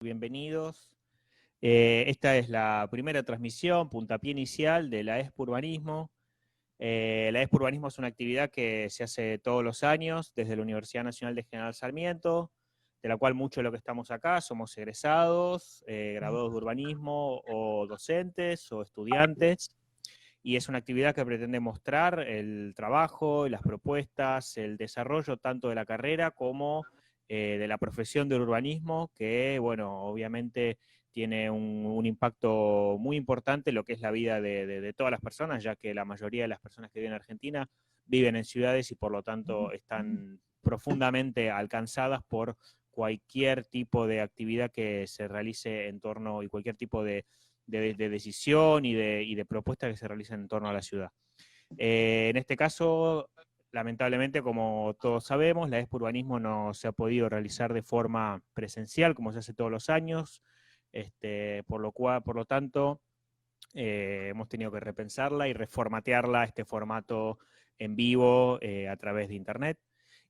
Bienvenidos. Esta es la primera transmisión, puntapié inicial de la ESPO Urbanismo. La ESPO Urbanismo es una actividad que se hace todos los años desde la Universidad Nacional de General Sarmiento, de la cual muchos de los que estamos acá somos egresados, graduados de urbanismo o docentes o estudiantes. Y es una actividad que pretende mostrar el trabajo, las propuestas, el desarrollo tanto de la carrera como de la profesión del urbanismo, que, bueno, obviamente tiene un impacto muy importante en lo que es la vida de todas las personas, ya que la mayoría de las personas que viven en Argentina viven en ciudades y por lo tanto están profundamente alcanzadas por cualquier tipo de actividad que se realice en torno y cualquier tipo de decisión y de propuestas que se realizan en torno a la ciudad. En este caso, lamentablemente, como todos sabemos, la ESPO Urbanismo no se ha podido realizar de forma presencial, como se hace todos los años, por lo tanto, hemos tenido que repensarla y reformatearla a este formato en vivo a través de Internet.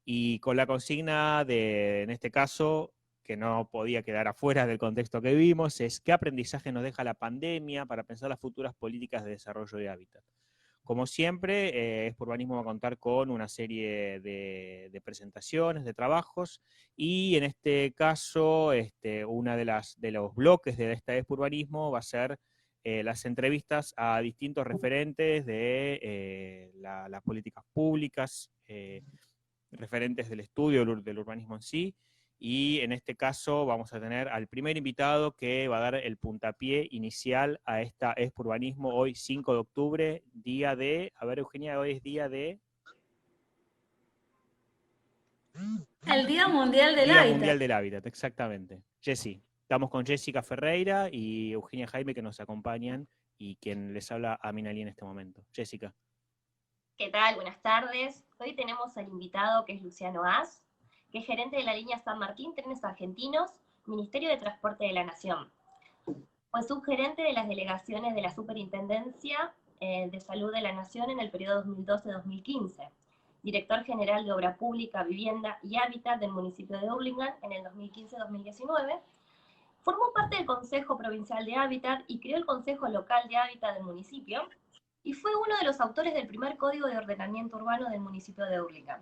Y con la consigna de, en este caso, que no podía quedar afuera del contexto que vivimos, es qué aprendizaje nos deja la pandemia para pensar las futuras políticas de desarrollo de hábitat. Como siempre, ESPO Urbanismo va a contar con una serie de presentaciones, de trabajos, y en este caso, una de los bloques de esta ESPO Urbanismo va a ser las entrevistas a distintos referentes de las políticas públicas, referentes del estudio del urbanismo en sí, y en este caso vamos a tener al primer invitado que va a dar el puntapié inicial a esta ESPO Urbanismo hoy 5 de octubre, día de, a ver Eugenia, hoy es día de... El Día Mundial del Día Hábitat. Mundial del Hábitat, exactamente. Jessy, estamos con Jessica Ferreira y Eugenia Jaime que nos acompañan y quien les habla a Minalí en este momento. Jessica. ¿Qué tal? Buenas tardes. Hoy tenemos al invitado que es Luciano As, que es gerente de la línea San Martín Trenes Argentinos, Ministerio de Transporte de la Nación. Fue subgerente de las delegaciones de la Superintendencia de Salud de la Nación en el periodo 2012-2015, director general de Obra Pública, Vivienda y Hábitat del municipio de Hurlingham en el 2015-2019, formó parte del Consejo Provincial de Hábitat y creó el Consejo Local de Hábitat del municipio, y fue uno de los autores del primer Código de Ordenamiento Urbano del municipio de Hurlingham.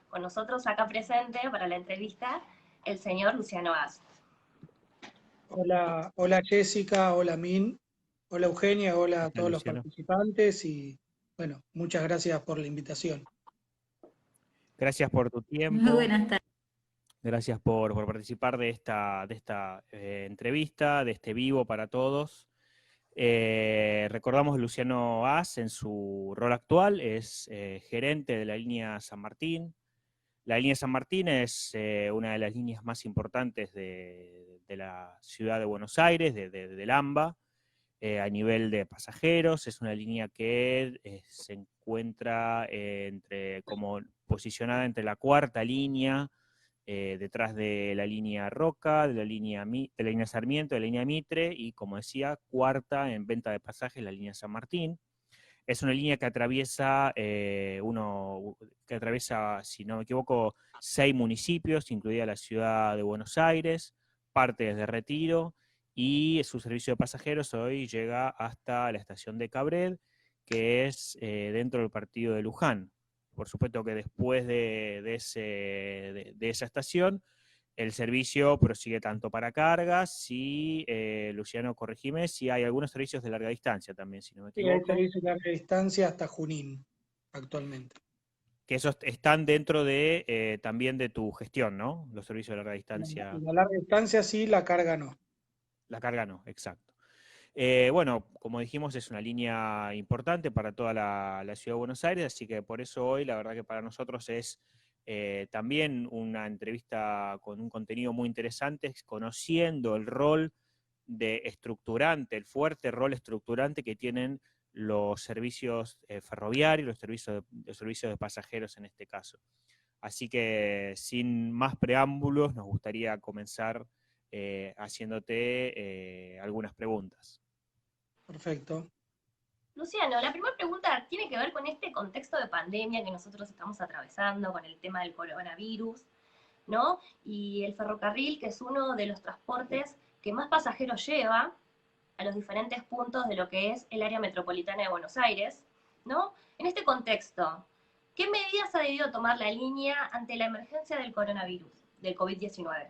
Con nosotros acá presente para la entrevista el señor Luciano As. Hola, hola Jessica, hola Min, hola Eugenia, hola a todos los Luciano. participantes y bueno, muchas gracias por la invitación. Gracias por tu tiempo. Muy buenas tardes. Gracias por participar de esta entrevista, de este vivo para todos. Recordamos a Luciano As en su rol actual, es gerente de la línea San Martín. La línea San Martín es una de las líneas más importantes de la ciudad de Buenos Aires, del AMBA, a nivel de pasajeros. Es una línea que se encuentra como posicionada entre la cuarta línea, detrás de la línea Roca, de la línea Sarmiento, de la línea Mitre, y como decía, cuarta en venta de pasajes, la línea San Martín. Es una línea que atraviesa, si no me equivoco, 6 municipios, incluida la ciudad de Buenos Aires, parte desde Retiro, y su servicio de pasajeros hoy llega hasta la estación de Cabred, que es dentro del partido de Luján. Por supuesto que después de esa estación, el servicio prosigue tanto para cargas, y Luciano, corregime, si hay algunos servicios de larga distancia también, si no me Sí, hay equivoco. servicio de larga distancia hasta Junín actualmente. Que esos están dentro de también de tu gestión, ¿no? Los servicios de larga distancia. La larga distancia sí, la carga no. La carga no, exacto. Bueno, como dijimos, es una línea importante para toda la ciudad de Buenos Aires, así que por eso hoy la verdad que para nosotros es también una entrevista con un contenido muy interesante, conociendo el rol de estructurante, el fuerte rol estructurante que tienen los servicios ferroviarios, los servicios de pasajeros en este caso. Así que sin más preámbulos, nos gustaría comenzar haciéndote algunas preguntas. Perfecto. Luciano, la primera pregunta tiene que ver con este contexto de pandemia que nosotros estamos atravesando, con el tema del coronavirus, ¿no? Y el ferrocarril, que es uno de los transportes que más pasajeros lleva a los diferentes puntos de lo que es el área metropolitana de Buenos Aires, ¿no? En este contexto, ¿qué medidas ha debido tomar la línea ante la emergencia del coronavirus, del COVID-19?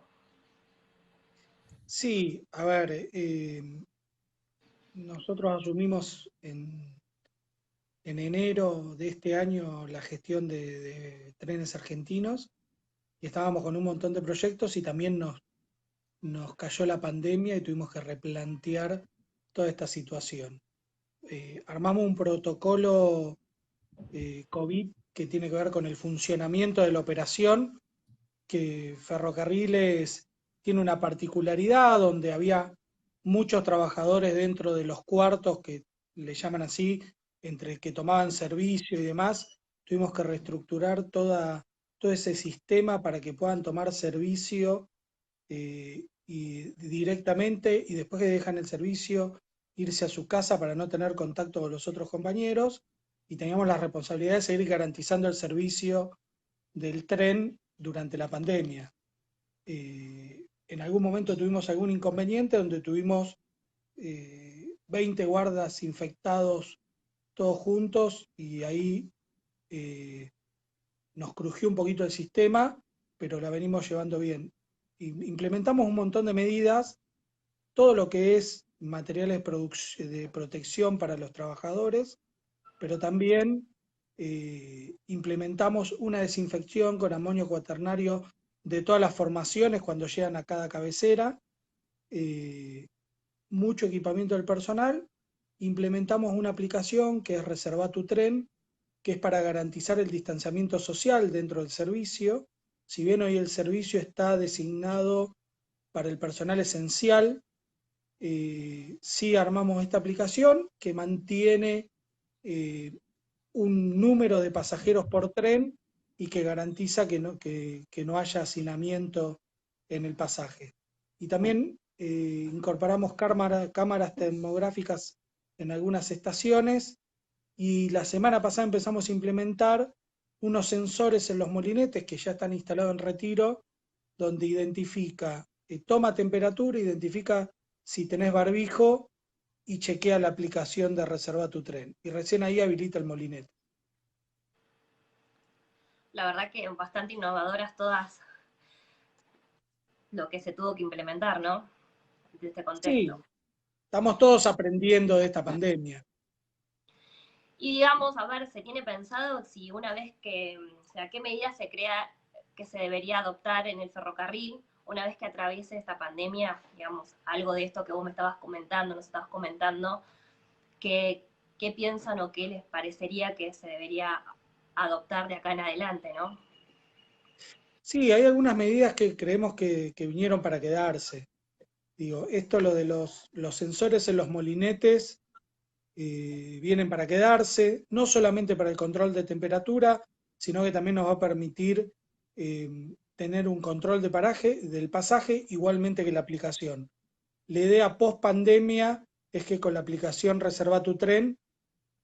Sí, a ver, nosotros asumimos en enero de este año la gestión de Trenes Argentinos y estábamos con un montón de proyectos y también nos cayó la pandemia y tuvimos que replantear toda esta situación. Armamos un protocolo COVID que tiene que ver con el funcionamiento de la operación, que Ferrocarriles tiene una particularidad donde había muchos trabajadores dentro de los cuartos que le llaman así, entre que tomaban servicio y demás. Tuvimos que reestructurar todo ese sistema para que puedan tomar servicio y directamente, y después que dejan el servicio irse a su casa para no tener contacto con los otros compañeros, y teníamos la responsabilidad de seguir garantizando el servicio del tren durante la pandemia. En algún momento tuvimos algún inconveniente donde tuvimos 20 guardas infectados todos juntos y ahí nos crujió un poquito el sistema, pero la venimos llevando bien. Implementamos un montón de medidas, todo lo que es materiales de protección para los trabajadores, pero también implementamos una desinfección con amonio cuaternario de todas las formaciones cuando llegan a cada cabecera, mucho equipamiento del personal. Implementamos una aplicación que es Reserva tu Tren, que es para garantizar el distanciamiento social dentro del servicio. Si bien hoy el servicio está designado para el personal esencial, sí armamos esta aplicación que mantiene un número de pasajeros por tren y que garantiza que no haya hacinamiento en el pasaje. Y también incorporamos cámaras termográficas en algunas estaciones y la semana pasada empezamos a implementar unos sensores en los molinetes que ya están instalados en Retiro, donde identifica, toma temperatura, identifica si tenés barbijo y chequea la aplicación de Reserva tu Tren. Y recién ahí habilita el molinete. La verdad que bastante innovadoras todas lo que se tuvo que implementar, ¿no? De este Sí, contexto. estamos todos aprendiendo de esta pandemia. Y digamos, a ver, ¿se tiene pensado si una vez que, o sea, qué medidas se crea que se debería adoptar en el ferrocarril una vez que atraviese esta pandemia? Digamos, algo de esto que vos me estabas comentando, nos estabas comentando, ¿qué piensan o qué les parecería que se debería adoptar de acá en adelante, ¿no? Sí, hay algunas medidas que creemos que vinieron para quedarse. Digo, esto lo de los sensores en los molinetes vienen para quedarse, no solamente para el control de temperatura, sino que también nos va a permitir tener un control del pasaje igualmente que la aplicación. La idea post pandemia es que con la aplicación Reserva tu Tren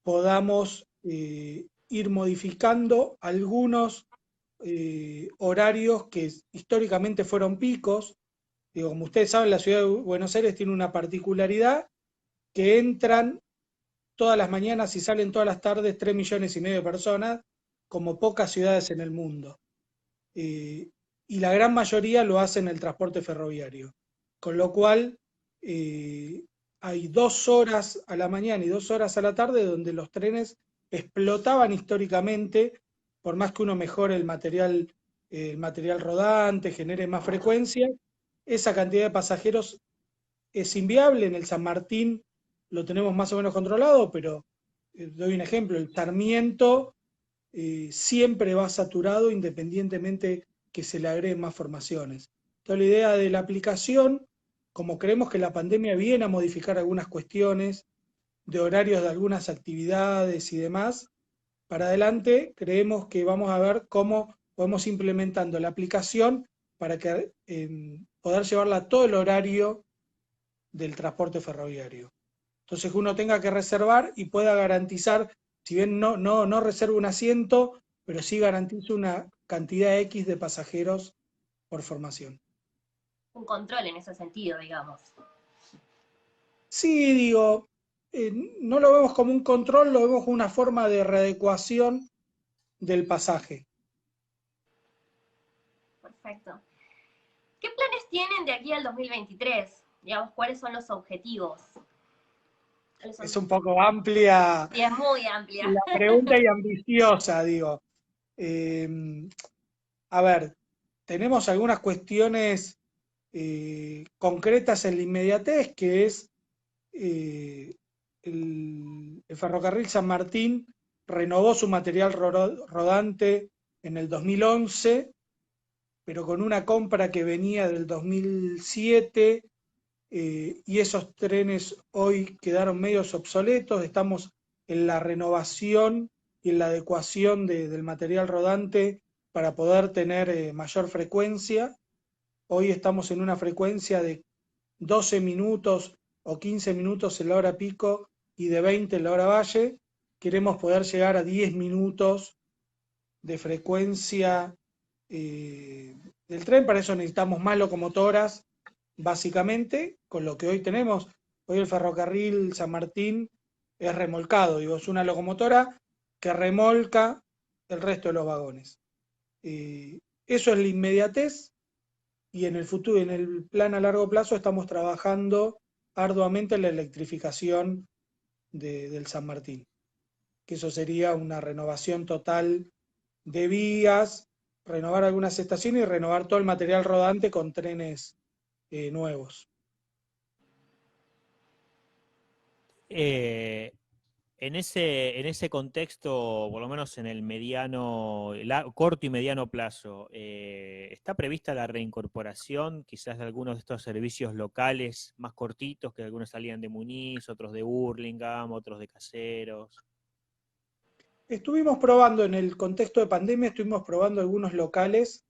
podamos ir modificando algunos horarios que históricamente fueron picos. Digo, como ustedes saben, la ciudad de Buenos Aires tiene una particularidad que entran todas las mañanas y salen todas las tardes 3,5 millones de personas, como pocas ciudades en el mundo. Y la gran mayoría lo hacen en el transporte ferroviario. Con lo cual, hay 2 horas a la mañana y 2 horas a la tarde donde los trenes explotaban históricamente, por más que uno mejore el material rodante, genere más frecuencia, esa cantidad de pasajeros es inviable. En el San Martín lo tenemos más o menos controlado, pero doy un ejemplo, el Sarmiento siempre va saturado independientemente que se le agreguen más formaciones. Entonces la idea de la aplicación, como creemos que la pandemia viene a modificar algunas cuestiones de horarios de algunas actividades y demás, para adelante creemos que vamos a ver cómo podemos implementando la aplicación para que poder llevarla a todo el horario del transporte ferroviario. Entonces que uno tenga que reservar y pueda garantizar, si bien no reserva un asiento, pero sí garantiza una cantidad X de pasajeros por formación. un control en ese sentido, digamos. Sí, digo, no lo vemos como un control, lo vemos como una forma de readecuación del pasaje. Perfecto. ¿Qué planes tienen de aquí al 2023? Digamos, ¿cuáles son los objetivos? Es un poco amplia Y es muy amplia. la pregunta y ambiciosa, digo. Eh, a ver, tenemos algunas cuestiones concretas en la inmediatez, que es eh, el ferrocarril San Martín renovó su material rodante en el 2011, pero con una compra que venía del 2007, y esos trenes hoy quedaron medios obsoletos. Estamos en la renovación y en la adecuación del material rodante para poder tener mayor frecuencia. Hoy estamos en una frecuencia de 12 minutos o 15 minutos en la hora pico y de 20 en la hora valle. Queremos poder llegar a 10 minutos de frecuencia del tren. Para eso necesitamos más locomotoras, básicamente, con lo que hoy tenemos. Hoy el ferrocarril San Martín es remolcado, digo, es una locomotora que remolca el resto de los vagones. Eso es la inmediatez, y en el futuro, en el plan a largo plazo, estamos trabajando arduamente en la electrificación del San Martín, que eso sería una renovación total de vías, renovar algunas estaciones y renovar todo el material rodante con trenes nuevos. Eh, en ese contexto, por lo menos en el corto y mediano plazo, ¿está prevista la reincorporación quizás de algunos de estos servicios locales más cortitos, que algunos salían de Muniz, otros de Hurlingham, otros de Caseros? Estuvimos probando en el contexto de pandemia, estuvimos probando algunos locales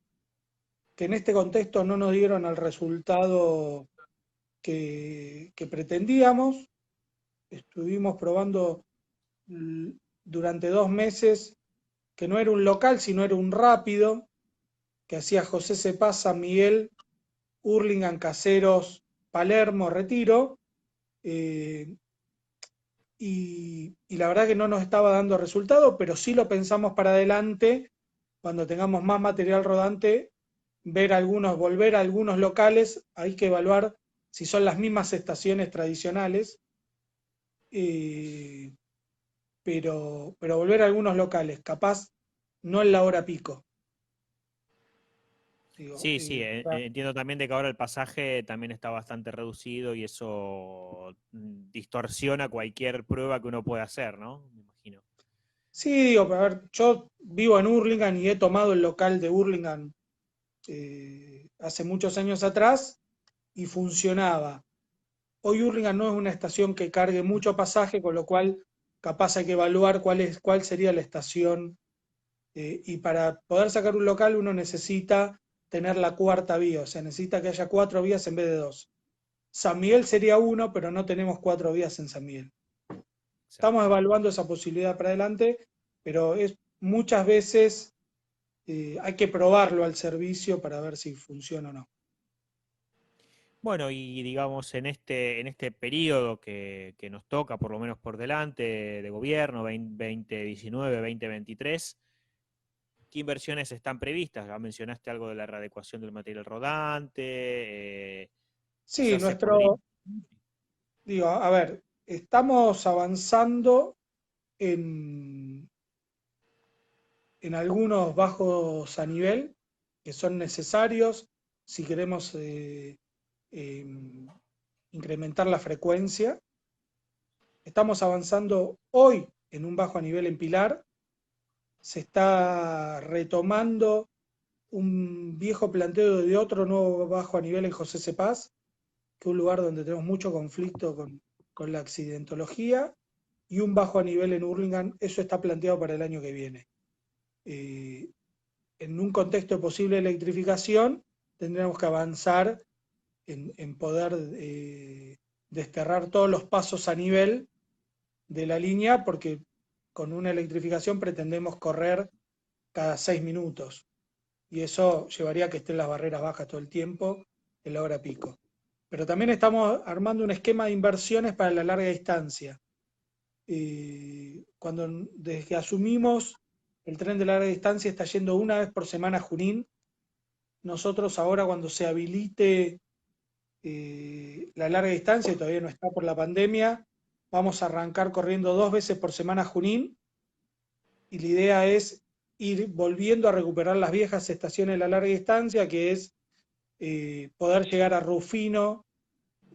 que en este contexto no nos dieron el resultado que pretendíamos. Estuvimos probando durante 2 meses, que no era un local, sino era un rápido, que hacía José Cepaz, San Miguel, Hurlingham, Caseros, Palermo, Retiro, y la verdad que no nos estaba dando resultado, pero sí lo pensamos para adelante, cuando tengamos más material rodante, volver a algunos locales. Hay que evaluar si son las mismas estaciones tradicionales, eh, pero volver a algunos locales, capaz no en la hora pico. Digo, Sí, sí, entiendo también de que ahora el pasaje también está bastante reducido y eso distorsiona cualquier prueba que uno pueda hacer, ¿no? Me imagino. sí, digo, a ver, yo vivo en Hurlingham y he tomado el local de Hurlingham hace muchos años atrás y funcionaba. Hoy Hurlingham no es una estación que cargue mucho pasaje, con lo cual capaz hay que evaluar cuál sería la estación, y para poder sacar un local uno necesita tener la cuarta vía, o sea, necesita que haya 4 vías en vez de 2. San Miguel sería 1, pero no tenemos 4 vías en San Miguel. Estamos evaluando esa posibilidad para adelante, pero muchas veces hay que probarlo al servicio para ver si funciona o no. Bueno, y digamos, en este periodo que nos toca, por lo menos por delante, de gobierno, 2019-2023, ¿qué inversiones están previstas? Ya mencionaste algo de la readecuación del material rodante, Sí, quizás se podría... digo, a ver, estamos avanzando en, en algunos bajos a nivel que son necesarios si queremos eh, incrementar la frecuencia. Estamos avanzando hoy en un bajo a nivel en Pilar. Se está retomando un viejo planteo de otro nuevo bajo a nivel en José Cepaz, que es un lugar donde tenemos mucho conflicto con la accidentología, y un bajo a nivel en Hurlingham. Eso está planteado para el año que viene. En un contexto de posible electrificación, tendremos que avanzar en poder desterrar todos los pasos a nivel de la línea, porque con una electrificación pretendemos correr cada 6 minutos, y eso llevaría a que estén las barreras bajas todo el tiempo, en la hora pico. Pero también estamos armando un esquema de inversiones para la larga distancia. Desde que asumimos, el tren de larga distancia está yendo una vez por semana a Junín. Nosotros ahora, cuando se habilite la larga distancia, y todavía no está por la pandemia, vamos a arrancar corriendo 2 veces por semana a Junín, y la idea es ir volviendo a recuperar las viejas estaciones de la larga distancia, que es poder llegar a Rufino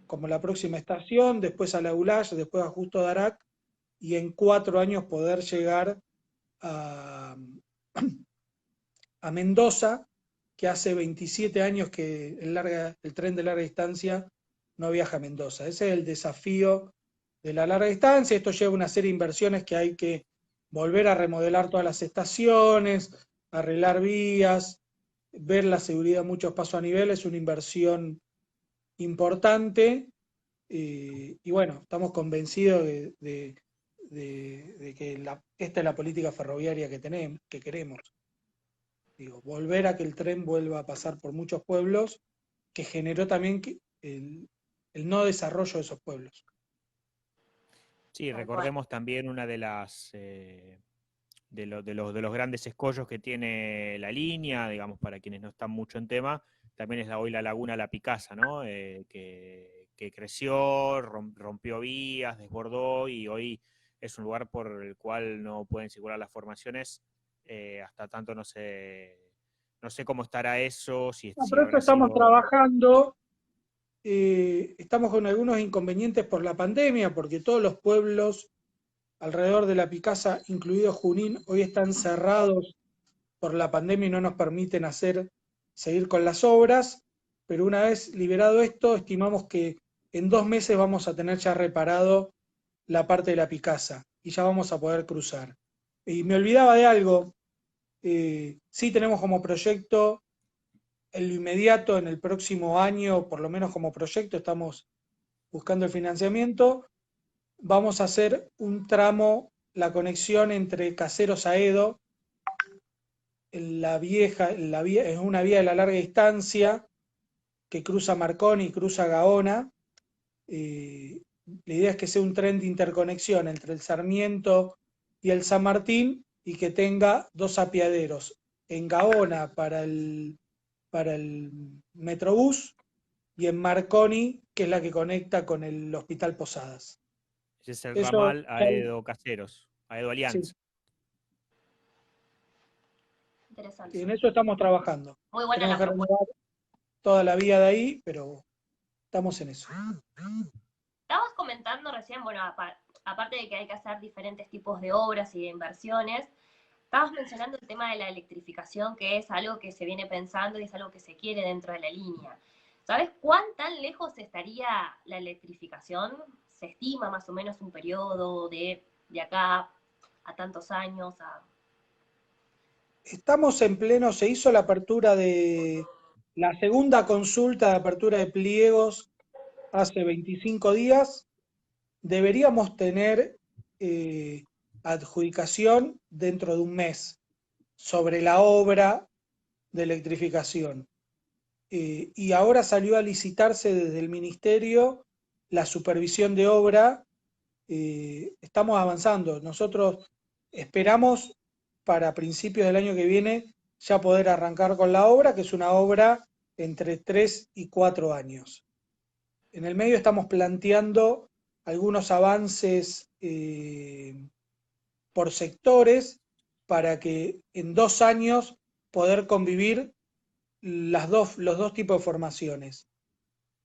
como la próxima estación, después a La Goulash, después a Justo Darac, y en 4 años poder llegar a, a Mendoza, que hace 27 años que el tren de larga distancia no viaja a Mendoza. Ese es el desafío de la larga distancia. Esto lleva una serie de inversiones que hay que volver a remodelar todas las estaciones, arreglar vías, ver la seguridad en muchos pasos a nivel. Es una inversión importante, y bueno, estamos convencidos de que esta es la política ferroviaria que queremos. Digo, volver a que el tren vuelva a pasar por muchos pueblos, que generó también el no desarrollo de esos pueblos. Sí, recordemos también una de las de los grandes escollos que tiene la línea, digamos, para quienes no están mucho en tema, también es hoy la laguna La Picasa, ¿no? Que creció, rompió vías, desbordó, y hoy es un lugar por el cual no pueden circular las formaciones, hasta tanto no sé cómo estará eso, si Pero esto habrá estamos sido... trabajando, estamos con algunos inconvenientes por la pandemia, porque todos los pueblos alrededor de La Picasa, incluido Junín, hoy están cerrados por la pandemia y no nos permiten seguir con las obras, pero una vez liberado esto, estimamos que en 2 meses vamos a tener ya reparado la parte de La Picasa y ya vamos a poder cruzar. Y me olvidaba de algo, sí tenemos como proyecto en lo inmediato, en el próximo año, por lo menos como proyecto, estamos buscando el financiamiento, vamos a hacer un tramo, la conexión entre Caseros a Edo, es una vía de la larga distancia que cruza Marconi y cruza Gaona. La idea es que sea un tren de interconexión entre el Sarmiento y el San Martín, y que tenga 2 apiaderos, en Gaona para el Metrobús, y en Marconi, que es la que conecta con el Hospital Posadas. Ese es el Eso, ramal Aedo Caseros, Aedo sí, Alianza. Interesante. en eso estamos trabajando. Muy buena Tenemos la que propuesta. renovar toda la vía de ahí, pero estamos en eso. Estabas comentando recién, bueno, aparte de que hay que hacer diferentes tipos de obras y de inversiones, estabas mencionando el tema de la electrificación, que es algo que se viene pensando y es algo que se quiere dentro de la línea. ¿Sabes cuán tan lejos estaría la electrificación? ¿Se estima más o menos un periodo de acá a tantos años? Estamos en pleno, se hizo la apertura de la segunda consulta de apertura de pliegos hace 25 días. Deberíamos tener adjudicación dentro de un mes sobre la obra de electrificación. Y ahora salió a licitarse desde el Ministerio la supervisión de obra. Estamos avanzando. Nosotros esperamos para principios del año que viene ya poder arrancar con la obra, que es una obra entre 3 y 4 años. En el medio estamos planteando algunos avances por sectores para que en 2 años poder convivir los dos tipos de formaciones.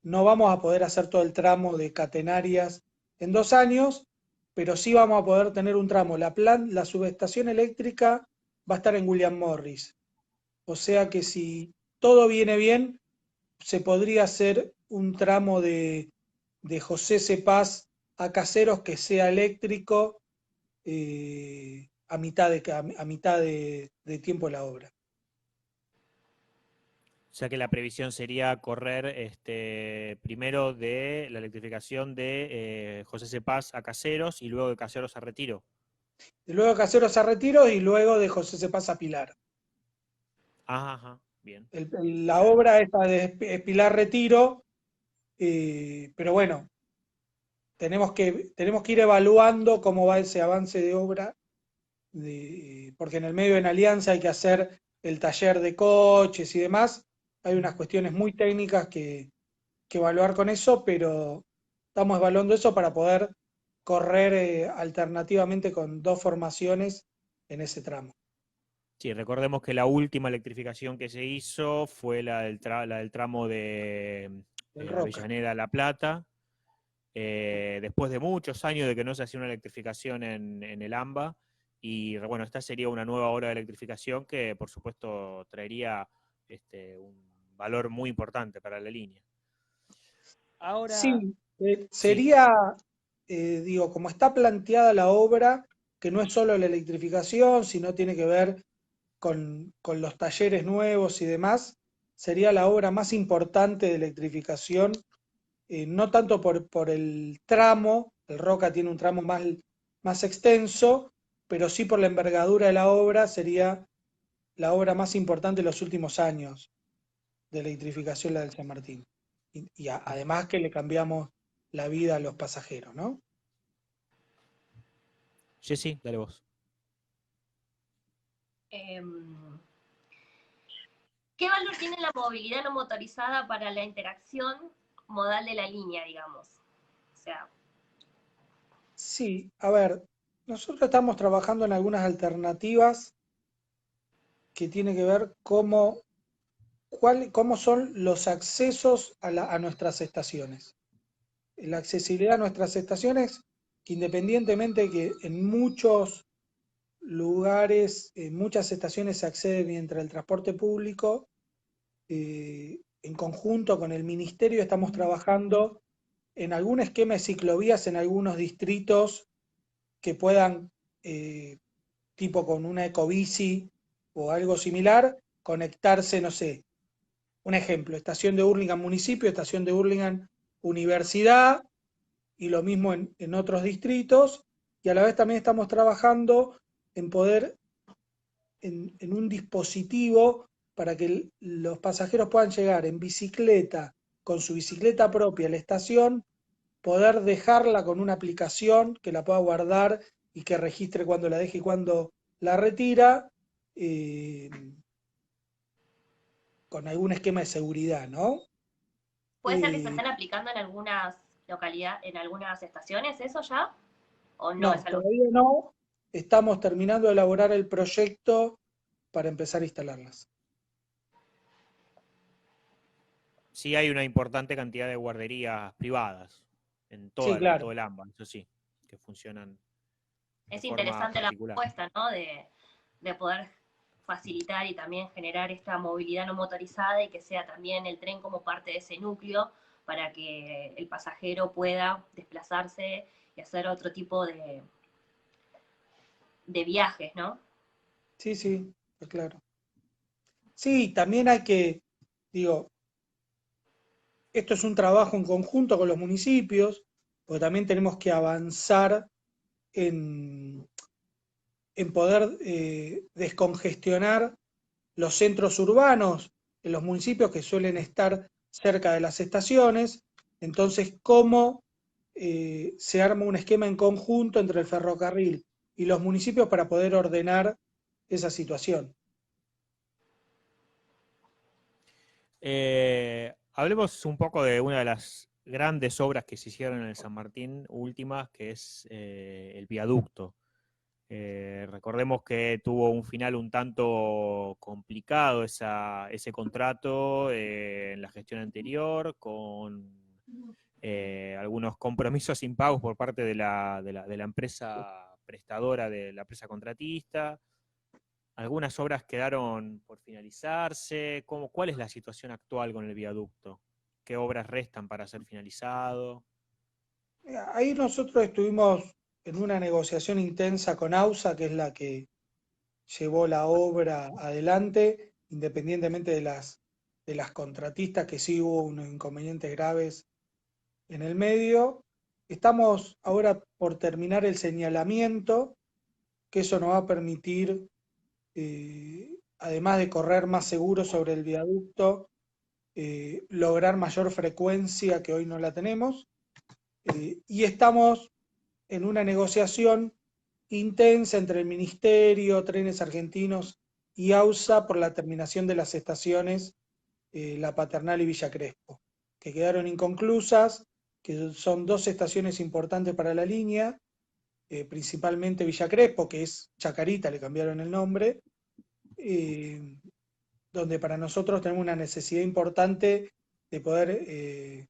No vamos a poder hacer todo el tramo de catenarias en 2 años, pero sí vamos a poder tener un tramo. La subestación eléctrica va a estar en William Morris. O sea que si todo viene bien, se podría hacer un tramo de José Cepaz a Caseros que sea eléctrico, a mitad de tiempo de la obra. O sea que la previsión sería correr primero de la electrificación de José Cepaz a Caseros y luego de Caseros a Retiro. Y luego de Caseros a Retiro y luego de José Cepaz a Pilar. Ajá. Bien. La obra esta es Pilar Retiro, pero bueno, tenemos que ir evaluando cómo va ese avance de obra, porque en el medio en Alianza hay que hacer el taller de coches y demás. Hay unas cuestiones muy técnicas que evaluar con eso, pero estamos evaluando eso para poder correr alternativamente con 2 formaciones en ese tramo. Sí, recordemos que la última electrificación que se hizo fue la del tramo de El Roca. Avellaneda a La Plata, después de muchos años de que no se hacía una electrificación en el AMBA, y bueno, esta sería una nueva obra de electrificación que por supuesto traería un valor muy importante para la línea. Ahora, Sí, sí, sería, digo, como está planteada la obra, que no es solo la electrificación, sino tiene que ver con los talleres nuevos y demás, sería la obra más importante de electrificación, no tanto por el tramo, el Roca tiene un tramo más extenso, pero sí por la envergadura de la obra, sería la obra más importante de los últimos años de electrificación, la del San Martín. Además que le cambiamos la vida a los pasajeros, ¿no? Jessy, dale vos. Em, ¿Qué valor tiene la movilidad no motorizada para la interacción modal de la línea, digamos? O sea, Sí, a ver, nosotros estamos trabajando en algunas alternativas que tienen que ver cómo son los accesos a nuestras estaciones. La accesibilidad a nuestras estaciones, que independientemente de que en muchos lugares, en muchas estaciones se accede mediante el transporte público, en conjunto con el Ministerio estamos trabajando en algún esquema de ciclovías en algunos distritos que puedan, tipo con una ecobici o algo similar, conectarse, no sé, un ejemplo, estación de Hurlingham municipio, estación de Hurlingham universidad, y lo mismo en otros distritos, y a la vez también estamos trabajando en poder, en un dispositivo para que los pasajeros puedan llegar en bicicleta, con su bicicleta propia a la estación, poder dejarla con una aplicación que la pueda guardar y que registre cuando la deje y cuando la retira, eh, con algún esquema de seguridad, ¿no? ¿puede ser que se estén aplicando en algunas localidades, en algunas estaciones, eso ya? ¿O no es No, algo? todavía no. Estamos terminando de elaborar el proyecto para empezar a instalarlas. Sí hay una importante cantidad de guarderías privadas Sí, en claro. todo el AMBA, eso sí, que funcionan de Es forma interesante la particular. propuesta, ¿no? De poder facilitar y también generar esta movilidad no motorizada y que sea también el tren como parte de ese núcleo para que el pasajero pueda desplazarse y hacer otro tipo de viajes, ¿no? Sí, sí, está claro. Sí, también hay que, digo, esto es un trabajo en conjunto con los municipios, porque también tenemos que avanzar en, en poder descongestionar los centros urbanos en los municipios que suelen estar cerca de las estaciones. Entonces, ¿cómo se arma un esquema en conjunto entre el ferrocarril y los municipios para poder ordenar esa situación? Hablemos un poco de una de las grandes obras que se hicieron en el San Martín, últimas, que es el viaducto. Recordemos que tuvo un final un tanto complicado ese contrato en la gestión anterior, con algunos compromisos impagos por parte de la empresa prestadora, de la empresa contratista. Algunas obras quedaron por finalizarse. ¿Cuál es la situación actual con el viaducto? ¿Qué obras restan para ser finalizado? Ahí nosotros estuvimos en una negociación intensa con AUSA, que es la que llevó la obra adelante, independientemente de las contratistas, que sí hubo unos inconvenientes graves en el medio. Estamos ahora por terminar el señalamiento, que eso nos va a permitir además de correr más seguro sobre el viaducto, lograr mayor frecuencia que hoy no la tenemos. Y estamos en una negociación intensa entre el Ministerio, Trenes Argentinos y AUSA por la terminación de las estaciones La Paternal y Villa Crespo, que quedaron inconclusas, que son dos estaciones importantes para la línea, principalmente Villa Crespo, que es Chacarita, le cambiaron el nombre, donde para nosotros tenemos una necesidad importante de poder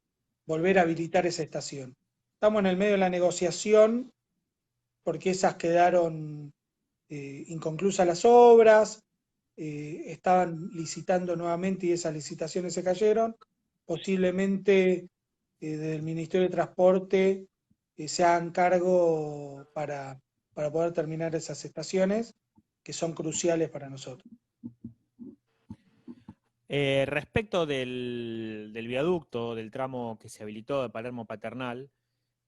volver a habilitar esa estación. Estamos en el medio de la negociación porque esas quedaron inconclusas las obras, estaban licitando nuevamente y esas licitaciones se cayeron. Posiblemente desde el Ministerio de Transporte se hagan cargo para poder terminar esas estaciones que son cruciales para nosotros. Respecto del viaducto, del tramo que se habilitó de Palermo Paternal,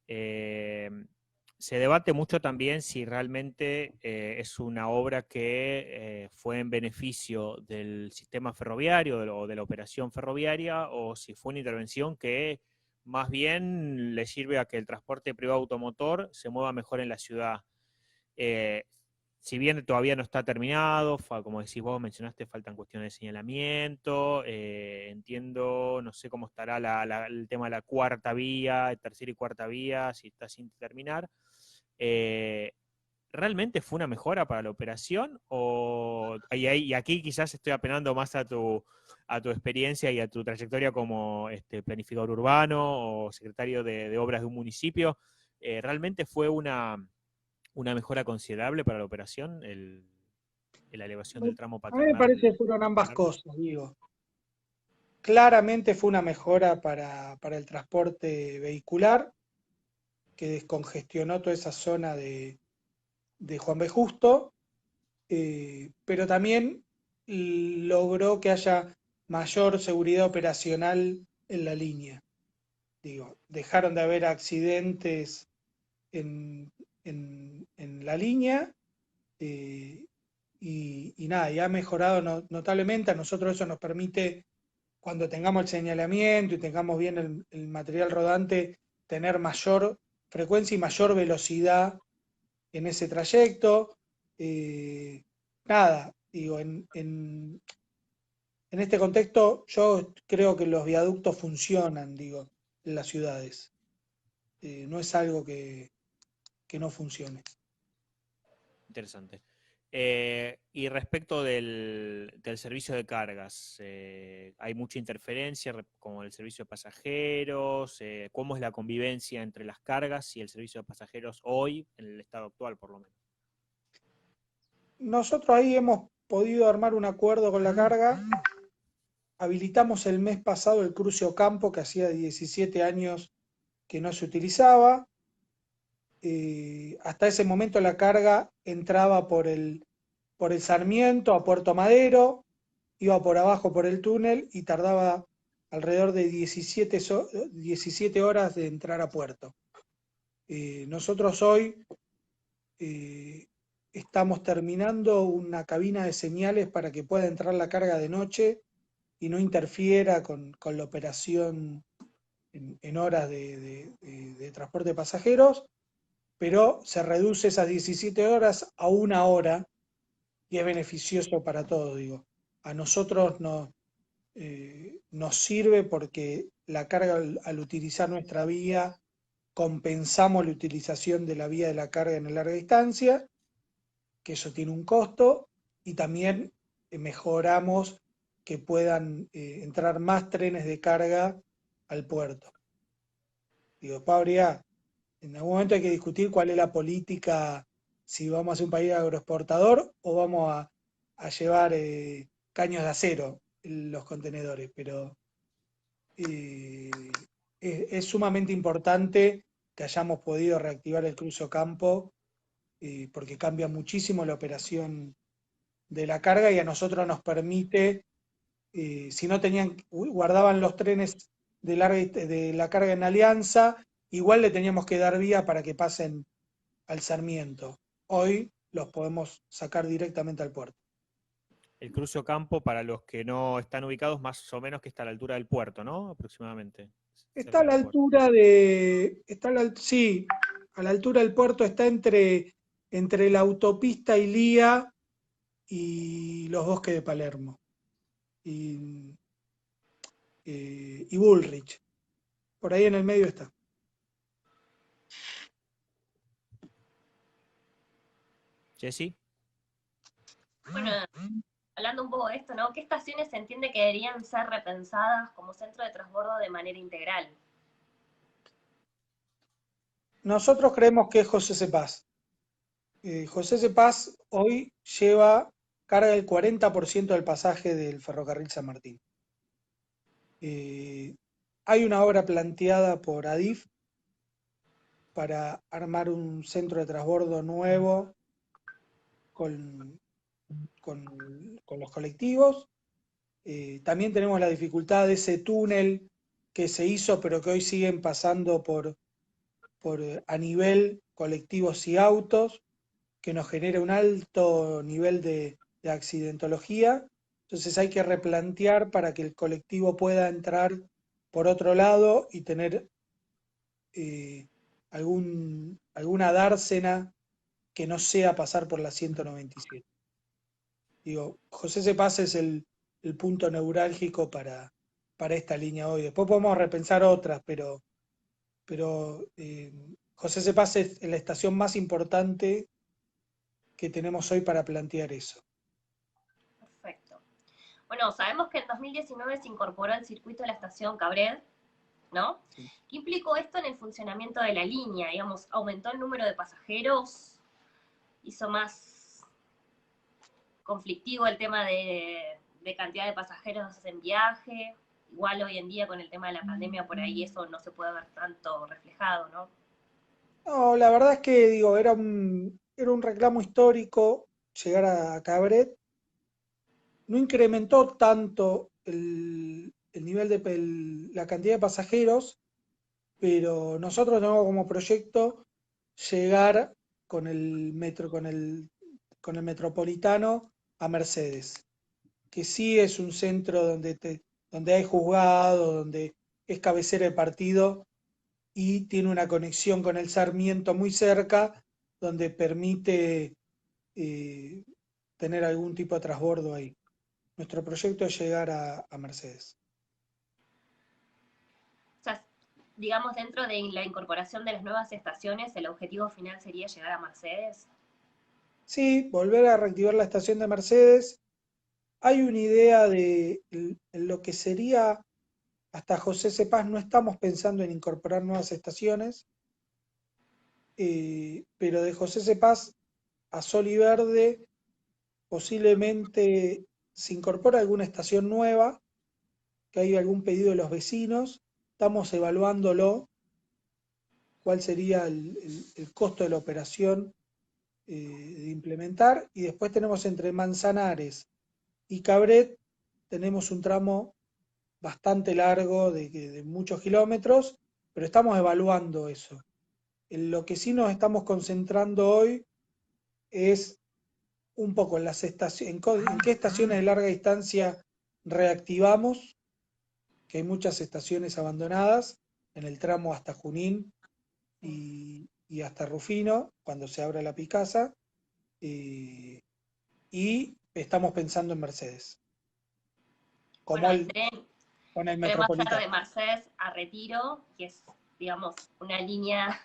se debate mucho también si realmente es una obra que fue en beneficio del sistema ferroviario o de la operación ferroviaria, o si fue una intervención que más bien le sirve a que el transporte privado automotor se mueva mejor en la ciudad. Si bien todavía no está terminado, como decís vos, mencionaste, faltan cuestiones de señalamiento, entiendo, no sé cómo estará el tema de la cuarta vía, tercera y cuarta vía, si está sin terminar. ¿Realmente fue una mejora para la operación? Y aquí quizás estoy apelando más a tu experiencia y a tu trayectoria como planificador urbano o secretario de obras de un municipio. ¿Realmente fue una mejora considerable para la operación, la elevación del tramo A mí me paternal? parece que fueron ambas cosas, digo. Claramente fue una mejora para el transporte vehicular, que descongestionó toda esa zona de Juan B. Justo, pero también logró que haya mayor seguridad operacional en la línea. Digo, dejaron de haber accidentes en la línea y nada, y ha mejorado notablemente. A nosotros eso nos permite, cuando tengamos el señalamiento y tengamos bien el material rodante, tener mayor frecuencia y mayor velocidad en ese trayecto. Nada, digo, en este contexto yo creo que los viaductos funcionan, digo, en las ciudades. No es algo que no funcione. Interesante. Y respecto del servicio de cargas, ¿hay mucha interferencia como el servicio de pasajeros? ¿Cómo es la convivencia entre las cargas y el servicio de pasajeros hoy, en el estado actual por lo menos? Nosotros ahí hemos podido armar un acuerdo con la carga. Habilitamos el mes pasado el cruce Ocampo, que hacía 17 años que no se utilizaba. Hasta ese momento la carga entraba por el Sarmiento a Puerto Madero, iba por abajo por el túnel y tardaba alrededor de 17 horas de entrar a puerto. Nosotros hoy estamos terminando una cabina de señales para que pueda entrar la carga de noche y no interfiera con la operación en horas de transporte de pasajeros, pero se reduce esas 17 horas a 1 hora y es beneficioso para todos, digo. A nosotros nos sirve porque la carga, al utilizar nuestra vía, compensamos la utilización de la vía de la carga en larga distancia, que eso tiene un costo, y también mejoramos que puedan entrar más trenes de carga al puerto. Digo, Pabria, en algún momento hay que discutir cuál es la política, si vamos a ser un país agroexportador o vamos a llevar caños de acero en los contenedores, pero es sumamente importante que hayamos podido reactivar el cruce Ocampo, porque cambia muchísimo la operación de la carga y a nosotros nos permite, si no guardaban los trenes de la carga en Alianza, igual le teníamos que dar vía para que pasen al Sarmiento. Hoy los podemos sacar directamente al puerto. El cruce Ocampo, para los que no están ubicados, más o menos que está a la altura del puerto, ¿no? Aproximadamente. Está a Cerca la del puerto. altura de, sí, a la altura del puerto, está entre la autopista Ilía y los bosques de Palermo y, y Bullrich. Por ahí en el medio está. Jessy. Bueno, hablando un poco de esto, ¿no? ¿Qué estaciones se entiende que deberían ser repensadas como centro de transbordo de manera integral? Nosotros creemos que es José Cepaz. José Cepaz hoy carga el 40% del pasaje del ferrocarril San Martín. Hay una obra planteada por ADIF para armar un centro de transbordo nuevo con los colectivos. También tenemos la dificultad de ese túnel que se hizo, pero que hoy siguen pasando a nivel colectivos y autos, que nos genera un alto nivel de accidentología. Entonces hay que replantear para que el colectivo pueda entrar por otro lado y tener alguna dársena que no sea pasar por la 197. Digo, José Cepaz es el punto neurálgico para esta línea hoy. Después podemos repensar otras, pero José Cepaz es la estación más importante que tenemos hoy para plantear eso. Perfecto. Bueno, sabemos que en 2019 se incorporó al circuito de la estación Cabred, ¿no? Sí. ¿Qué implicó esto en el funcionamiento de la línea? Digamos, ¿aumentó el número de pasajeros? ¿Hizo más conflictivo el tema de cantidad de pasajeros en viaje? Igual hoy en día con el tema de la pandemia por ahí eso no se puede ver tanto reflejado, ¿no? No, la verdad es que digo, era un reclamo histórico llegar a Cabret. No incrementó tanto el nivel de la cantidad de pasajeros, pero nosotros tenemos como proyecto llegar con el metropolitano a Mercedes, que sí es un centro donde hay juzgado, donde es cabecera de partido y tiene una conexión con el Sarmiento muy cerca, donde permite eh, tener algún tipo de transbordo ahí. Nuestro proyecto es llegar a Mercedes. O sea, digamos, dentro de la incorporación de las nuevas estaciones, el objetivo final sería llegar a Mercedes. Sí, volver a reactivar la estación de Mercedes. Hay una idea de lo que sería hasta José Cepaz. No estamos pensando en incorporar nuevas estaciones, pero de José Cepaz a Sol y Verde posiblemente se incorpora alguna estación nueva, que hay algún pedido de los vecinos. Estamos evaluándolo, cuál sería el costo de la operación de implementar. Y después tenemos entre Manzanares y Cabret, tenemos un tramo bastante largo de muchos kilómetros, pero estamos evaluando eso. En lo que sí nos estamos concentrando hoy es un poco en las estaciones, en qué estaciones de larga distancia reactivamos, que hay muchas estaciones abandonadas en el tramo hasta Junín y hasta Rufino, cuando se abra la Picasa, y estamos pensando en Mercedes, como Bueno, el con el tren va a ser Metropolitano. de Mercedes a Retiro, que es, digamos, una línea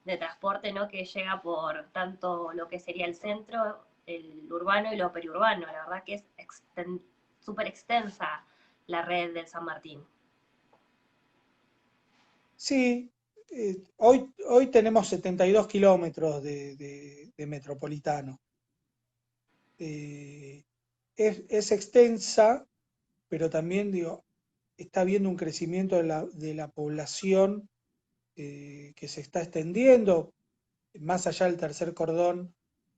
de transporte, ¿no? Que llega por tanto lo que sería el centro, el urbano y lo periurbano. La verdad que es súper extensa la red del San Martín. Sí, hoy tenemos 72 kilómetros de metropolitano. Es extensa, pero también digo, está habiendo un crecimiento de la población que se está extendiendo más allá del tercer cordón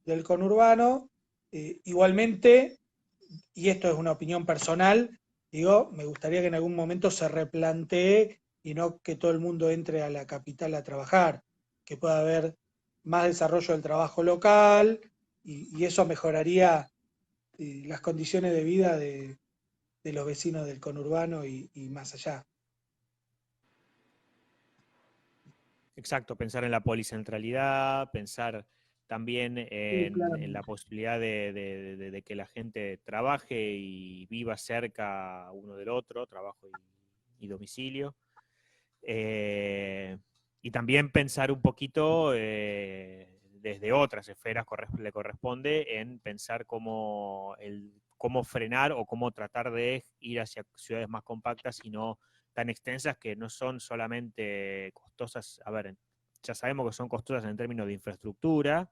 del conurbano. Igualmente, y esto es una opinión personal, digo, me gustaría que en algún momento se replantee y no que todo el mundo entre a la capital a trabajar, que pueda haber más desarrollo del trabajo local y eso mejoraría las condiciones de vida de los vecinos del conurbano y más allá. Exacto, pensar en la policentralidad, pensar también Sí, en la claramente. posibilidad de que la gente trabaje y viva cerca uno del otro, trabajo y domicilio. Eh, y también pensar un poquito desde otras esferas le corresponde en pensar cómo frenar o cómo tratar de ir hacia ciudades más compactas y no tan extensas, que no son solamente costosas. A ver, ya sabemos que son costosas en términos de infraestructura,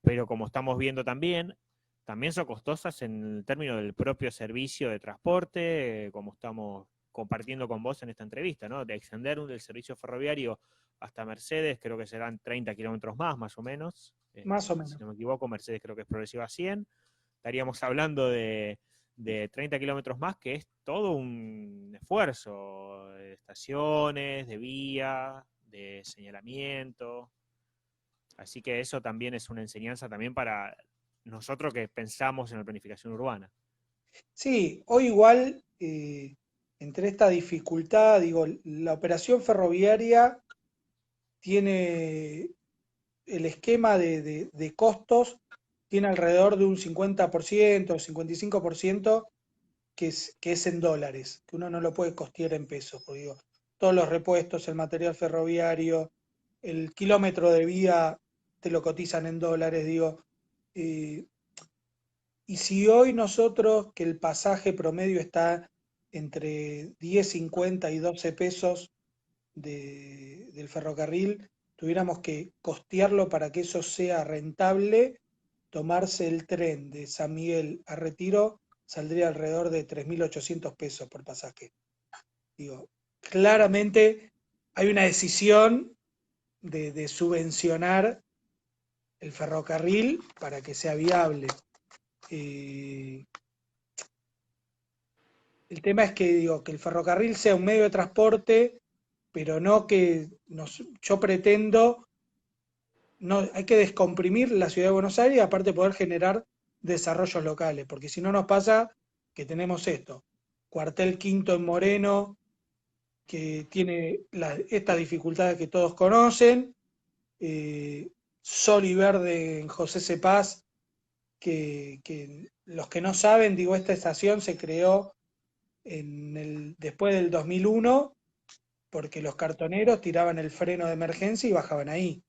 pero como estamos viendo también son costosas en términos del propio servicio de transporte, como estamos compartiendo con vos en esta entrevista, ¿no? De extender el servicio ferroviario hasta Mercedes, creo que serán 30 kilómetros más o menos. Más o Si menos. no me equivoco, Mercedes creo que es progresiva a 100. Estaríamos hablando de 30 kilómetros más, que es todo un esfuerzo de estaciones, de vía, de señalamiento. Así que eso también es una enseñanza también para nosotros que pensamos en la planificación urbana. Sí, hoy igual, entre esta dificultad, digo, la operación ferroviaria tiene el esquema de costos, tiene alrededor de un 50%, 55%, que es en dólares, que uno no lo puede costear en pesos, porque digo, todos los repuestos, el material ferroviario, el kilómetro de vía te lo cotizan en dólares, digo. eh, y si hoy nosotros, que el pasaje promedio está entre 10,50 y 12 pesos del ferrocarril, tuviéramos que costearlo para que eso sea rentable, tomarse el tren de San Miguel a Retiro saldría alrededor de 3.800 pesos por pasaje. Digo, claramente hay una decisión de subvencionar el ferrocarril para que sea viable. Eh, el tema es que, digo, que el ferrocarril sea un medio de transporte, pero no que yo pretendo, no, hay que descomprimir la ciudad de Buenos Aires y aparte poder generar desarrollos locales, porque si no nos pasa que tenemos esto, Cuartel Quinto en Moreno, que tiene estas dificultades que todos conocen, Sol y Verde en José Cepaz, que los que no saben, digo, esta estación se creó después del 2001 porque los cartoneros tiraban el freno de emergencia y bajaban ahí.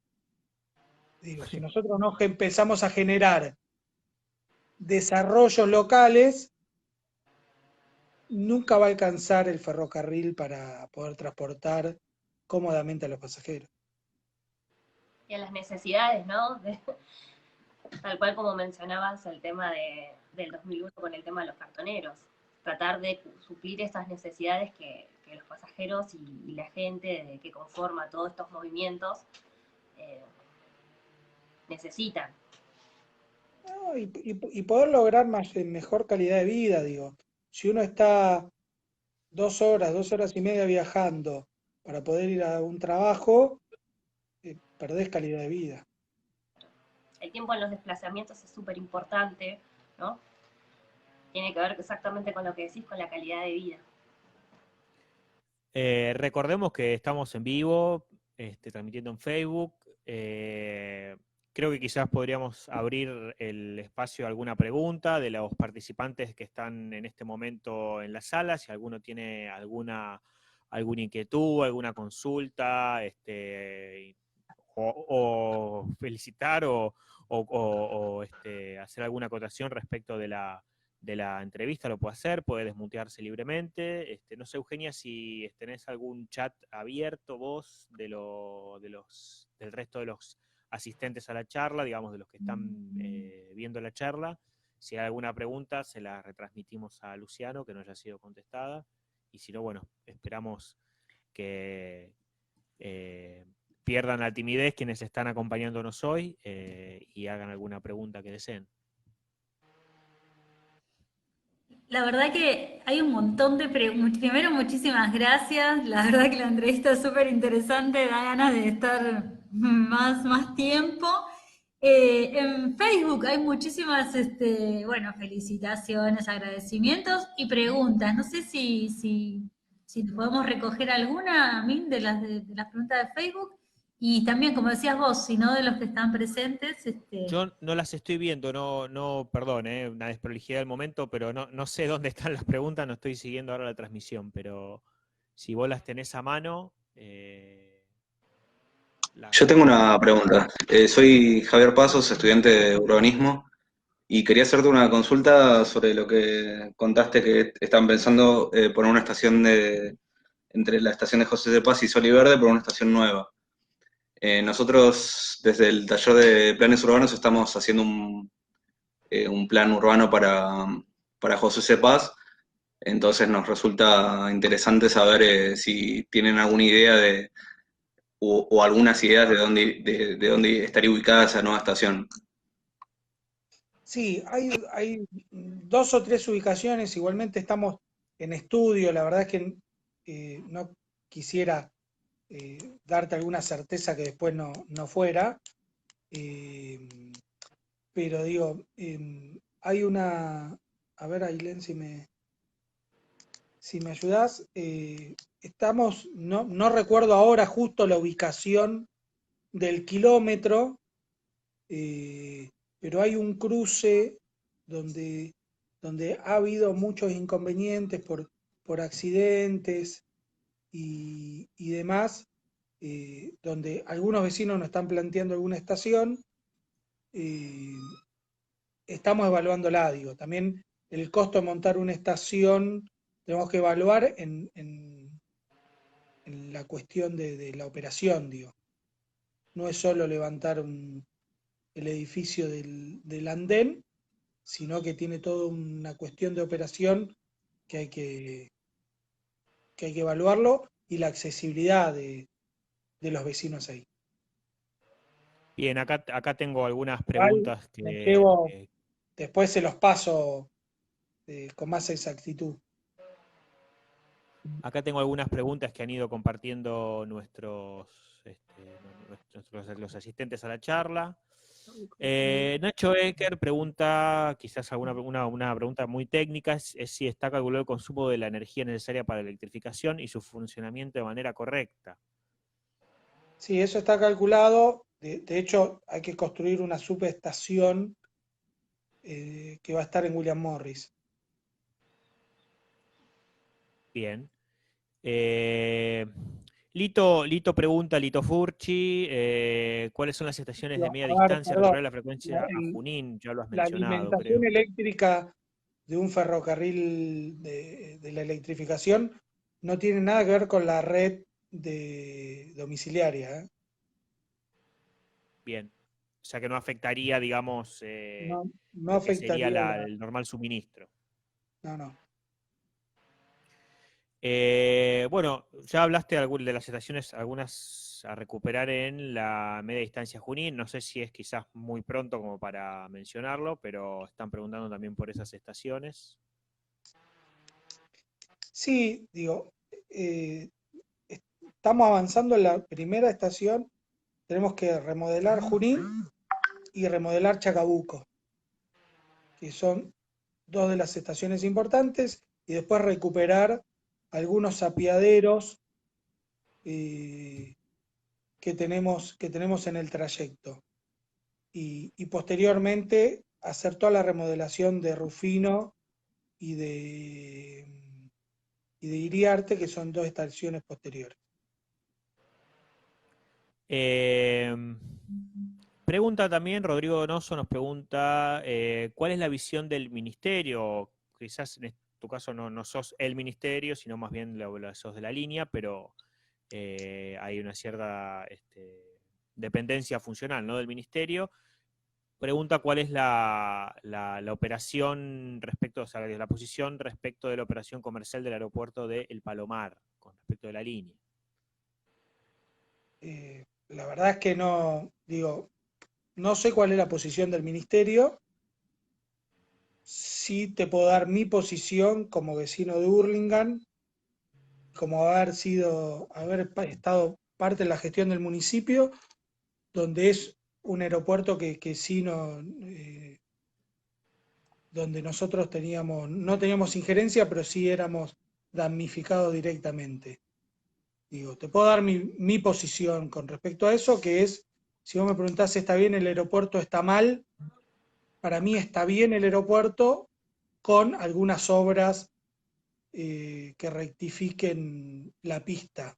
Digo, si nosotros no empezamos a generar desarrollos locales, nunca va a alcanzar el ferrocarril para poder transportar cómodamente a los pasajeros. Y a las necesidades, ¿no? Tal cual como mencionabas el tema del 2001 con el tema de los cartoneros. Tratar de suplir esas necesidades que los pasajeros y la gente que conforma todos estos movimientos eh, necesitan. No, y poder lograr mejor calidad de vida, digo. Si uno está 2 horas y media viajando para poder ir a un trabajo, perdés calidad de vida. El tiempo en los desplazamientos es súper importante, ¿no? Tiene que ver exactamente con lo que decís, con la calidad de vida. Recordemos que estamos en vivo, transmitiendo en Facebook. Creo que quizás podríamos abrir el espacio a alguna pregunta de los participantes que están en este momento en la sala, si alguno tiene alguna inquietud, alguna consulta, o felicitar o hacer alguna acotación respecto de la entrevista, lo puede hacer, puede desmutearse libremente. No sé, Eugenia, si tenés algún chat abierto vos del resto de los asistentes a la charla, digamos, de los que están viendo la charla. Si hay alguna pregunta, se la retransmitimos a Luciano, que no haya sido contestada. Y si no, bueno, esperamos que pierdan la timidez quienes están acompañándonos hoy y hagan alguna pregunta que deseen. La verdad que hay un montón de preguntas. Primero, muchísimas gracias. La verdad que la entrevista es súper interesante, da ganas de estar más tiempo. En Facebook hay muchísimas, bueno, felicitaciones, agradecimientos y preguntas. No sé si podemos recoger alguna, Min, de las preguntas de Facebook. Y también, como decías vos, si no de los que están presentes, Yo no las estoy viendo, perdón, una desprolijidad del momento, pero no sé dónde están las preguntas, no estoy siguiendo ahora la transmisión, pero si vos las tenés a mano, Yo tengo una pregunta. Soy Javier Pasos, estudiante de urbanismo, y quería hacerte una consulta sobre lo que contaste que están pensando poner una estación entre la estación de José de Paz y Sol y Verde por una estación nueva. Nosotros desde el taller de planes urbanos estamos haciendo un plan urbano para José C. Paz, entonces nos resulta interesante saber si tienen alguna idea o algunas ideas de dónde estaría ubicada esa nueva estación. Sí, hay 2 o 3 ubicaciones, igualmente estamos en estudio, la verdad es que no quisiera darte alguna certeza que después no fuera, eh, pero digo, hay una, a ver, Ailén, si me ayudás, estamos, no recuerdo ahora justo la ubicación del kilómetro, eh, pero hay un cruce donde, donde ha habido muchos inconvenientes por accidentes y demás, donde algunos vecinos nos están planteando alguna estación. eh, Estamos evaluándola, digo. También el costo de montar una estación tenemos que evaluar en la cuestión de la operación, digo. No es solo levantar el edificio del andén, sino que tiene toda una cuestión de operación que hay que hay que evaluarlo y la accesibilidad de los vecinos ahí. bien, acá tengo algunas Igual preguntas me que, llevo, después se los paso con más exactitud. acá tengo algunas preguntas que han ido compartiendo los asistentes a la charla. Nacho Ecker pregunta, quizás una pregunta muy técnica, es si está calculado el consumo de la energía necesaria para la electrificación y su funcionamiento de manera correcta. Sí, eso está calculado. De hecho, hay que construir una subestación que va a estar en William Morris. Bien. Eh, Lito pregunta, Lito Furchi, ¿cuáles son las estaciones de media A ver, distancia perdón, recuperar la frecuencia a Junín? Ya lo has la mencionado, alimentación creo. eléctrica de un ferrocarril de la electrificación no tiene nada que ver con la red domiciliaria, ¿eh? Bien. O sea que no afectaría, digamos, No lo que sería afectaría el normal suministro. no. Bueno, ya hablaste de las estaciones, algunas a recuperar en la media distancia Junín. No sé si es quizás muy pronto como para mencionarlo, pero están preguntando también por esas estaciones. Sí, digo, eh, estamos avanzando en la primera estación, tenemos que remodelar Junín y remodelar Chacabuco, que son 2 de las estaciones importantes, y después recuperar algunos apiaderos que tenemos en el trayecto. Y posteriormente hacer toda la remodelación de Rufino y de Iriarte, que son 2 estaciones posteriores. Eh, Pregunta también, Rodrigo Donoso nos pregunta, ¿cuál es la visión del ministerio? Quizás en tu caso no sos el ministerio, sino más bien sos de la línea, pero hay una cierta dependencia funcional, ¿no?, del ministerio. Pregunta cuál es la operación respecto, o sea, la posición respecto de la operación comercial del aeropuerto de El Palomar, con respecto de la línea. La verdad es que no sé cuál es la posición del ministerio. Sí te puedo dar mi posición como vecino de Hurlingham, como haber estado parte de la gestión del municipio, donde es un aeropuerto que sí no, donde nosotros no teníamos injerencia, pero sí éramos damnificados directamente. Digo, te puedo dar mi posición con respecto a eso, que es, si vos me preguntás si está bien el aeropuerto, está mal, para mí está bien el aeropuerto con algunas obras que rectifiquen la pista,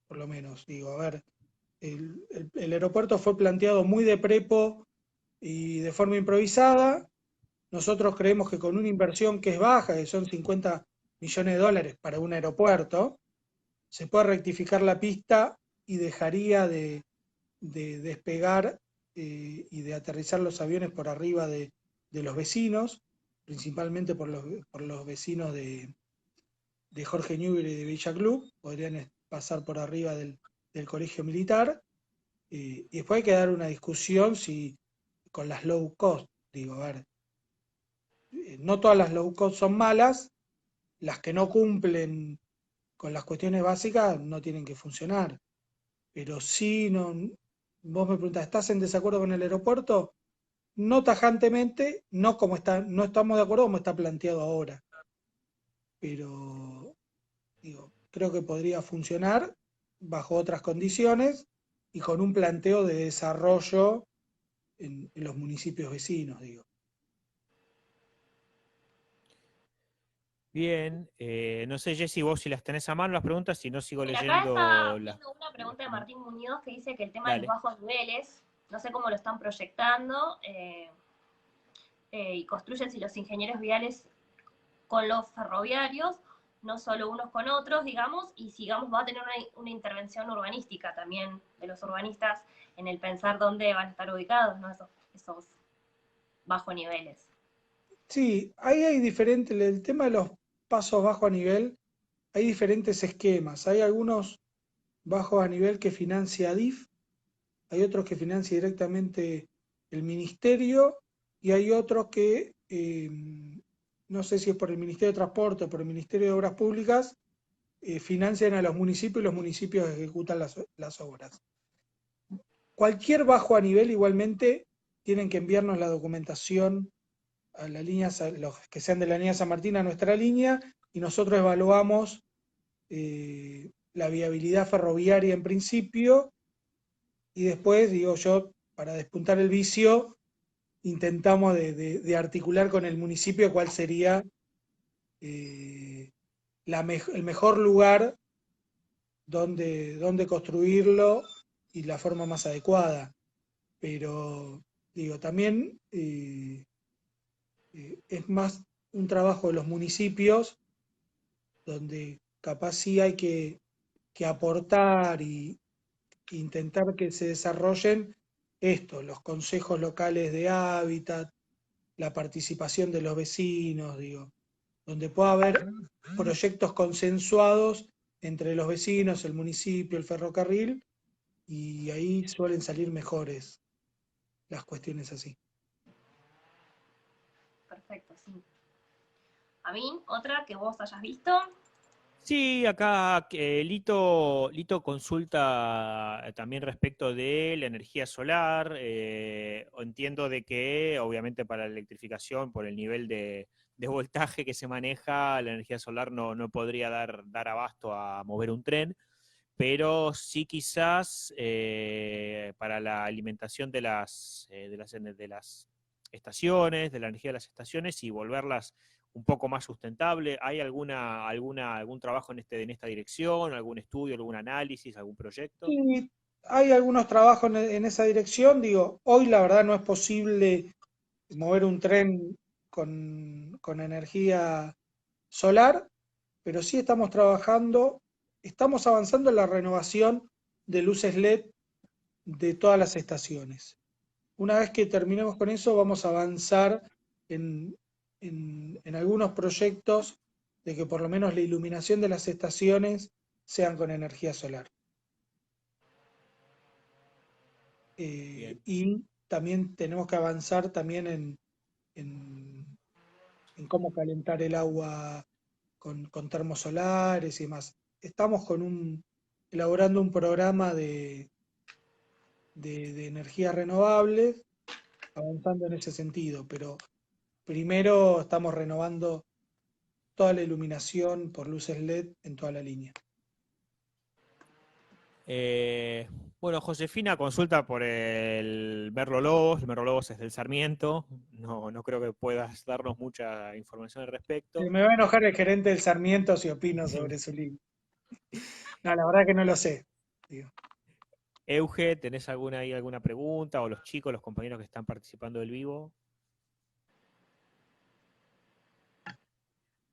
por lo menos. Digo, a ver, el aeropuerto fue planteado muy de prepo y de forma improvisada. Nosotros creemos que con una inversión que es baja, que son 50 millones de dólares para un aeropuerto, se puede rectificar la pista y dejaría de despegar y de aterrizar los aviones por arriba de los vecinos, principalmente por los vecinos de Jorge Newbery y de Villa Club, podrían pasar por arriba del colegio militar, y después hay que dar una discusión si con las low cost, digo, a ver, no todas las low cost son malas, las que no cumplen con las cuestiones básicas no tienen que funcionar, pero sí, no, vos me preguntás, ¿estás en desacuerdo con el aeropuerto? No tajantemente, no como está, no estamos de acuerdo como está planteado ahora, pero digo, creo que podría funcionar bajo otras condiciones y con un planteo de desarrollo en los municipios vecinos, digo. Bien, no sé, Jessy, vos si las tenés a mano las preguntas, si no sigo Mira, acá está leyendo las... viendo una pregunta de Martín Muñoz que dice que el tema de los Dale. bajos niveles, no sé cómo lo están proyectando, y construyen si los ingenieros viales con los ferroviarios, no solo unos con otros, digamos, y sigamos, va a tener una intervención urbanística también de los urbanistas en el pensar dónde van a estar ubicados, ¿no? Esos bajos niveles. Sí, ahí hay diferentes, el tema de los pasos bajo a nivel, hay diferentes esquemas. Hay algunos bajos a nivel que financia DIF, hay otros que financia directamente el ministerio y hay otros que, no sé si es por el Ministerio de Transporte o por el Ministerio de Obras Públicas, financian a los municipios y los municipios ejecutan las obras. Cualquier bajo a nivel igualmente tienen que enviarnos la documentación a la línea, los que sean de la línea San Martín a nuestra línea y nosotros evaluamos la viabilidad ferroviaria en principio y después, digo yo, para despuntar el vicio, intentamos de articular con el municipio cuál sería eh, el mejor lugar donde construirlo y la forma más adecuada. Pero, digo, también es más un trabajo de los municipios donde capaz sí hay que aportar y intentar que se desarrollen esto, los consejos locales de hábitat, la participación de los vecinos, digo, donde pueda haber proyectos consensuados entre los vecinos, el municipio, el ferrocarril, y ahí suelen salir mejores las cuestiones así. Perfecto, sí. A mí, otra que vos hayas visto. Sí, acá Lito consulta también respecto de la energía solar. Entiendo de que, obviamente, para la electrificación, por el nivel de voltaje que se maneja, la energía solar no podría dar abasto a mover un tren, pero sí quizás para la alimentación de las estaciones, de la energía de las estaciones y volverlas un poco más sustentable. ¿Hay algún trabajo en esta dirección, algún estudio, algún análisis, algún proyecto? Y hay algunos trabajos en esa dirección, digo, hoy la verdad no es posible mover un tren con energía solar, pero sí estamos trabajando, estamos avanzando en la renovación de luces LED de todas las estaciones. Una vez que terminemos con eso, vamos a avanzar en, en algunos proyectos de que por lo menos la iluminación de las estaciones sean con energía solar. Y también tenemos que avanzar también en cómo calentar el agua con termosolares y demás. Estamos elaborando un programa de energías renovables, avanzando en ese sentido, pero primero estamos renovando toda la iluminación por luces LED en toda la línea. Bueno, Josefina consulta por el Merlo Lobos. El Merlo Lobos es del Sarmiento. No creo que puedas darnos mucha información al respecto. Me va a enojar el gerente del Sarmiento si opino sobre su línea. No, la verdad que no lo sé. Digo. Euge, ¿tenés alguna pregunta? O los chicos, los compañeros que están participando del vivo.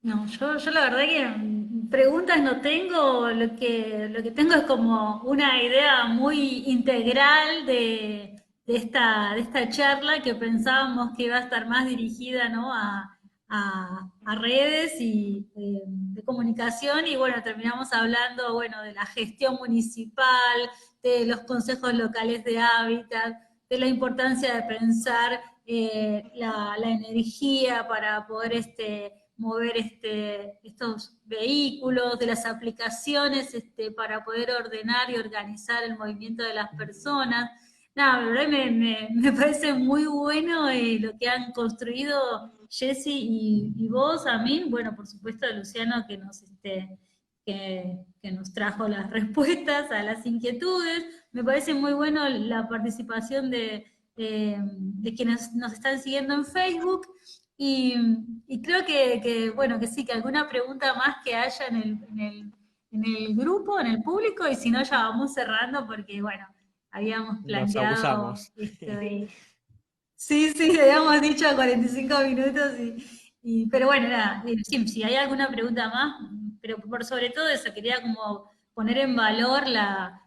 No, yo la verdad que preguntas no tengo, lo que tengo es como una idea muy integral de esta charla que pensábamos que iba a estar más dirigida, ¿no? a redes y de comunicación y bueno, terminamos hablando, bueno, de la gestión municipal, de los consejos locales de hábitat, de la importancia de pensar la energía para poder mover estos vehículos, de las aplicaciones para poder ordenar y organizar el movimiento de las personas. Nada, la verdad me parece muy bueno lo que han construido Jessy y vos, a mí, bueno, por supuesto Luciano que nos trajo las respuestas a las inquietudes. Me parece muy bueno la participación de quienes nos están siguiendo en Facebook. Y creo bueno, que sí, que alguna pregunta más que haya en el grupo, en el público, y si no ya vamos cerrando porque, bueno, habíamos Nos planteado abusamos. Sí, habíamos dicho 45 minutos, pero bueno, nada, sí, si hay alguna pregunta más, pero por sobre todo eso, quería como poner en valor la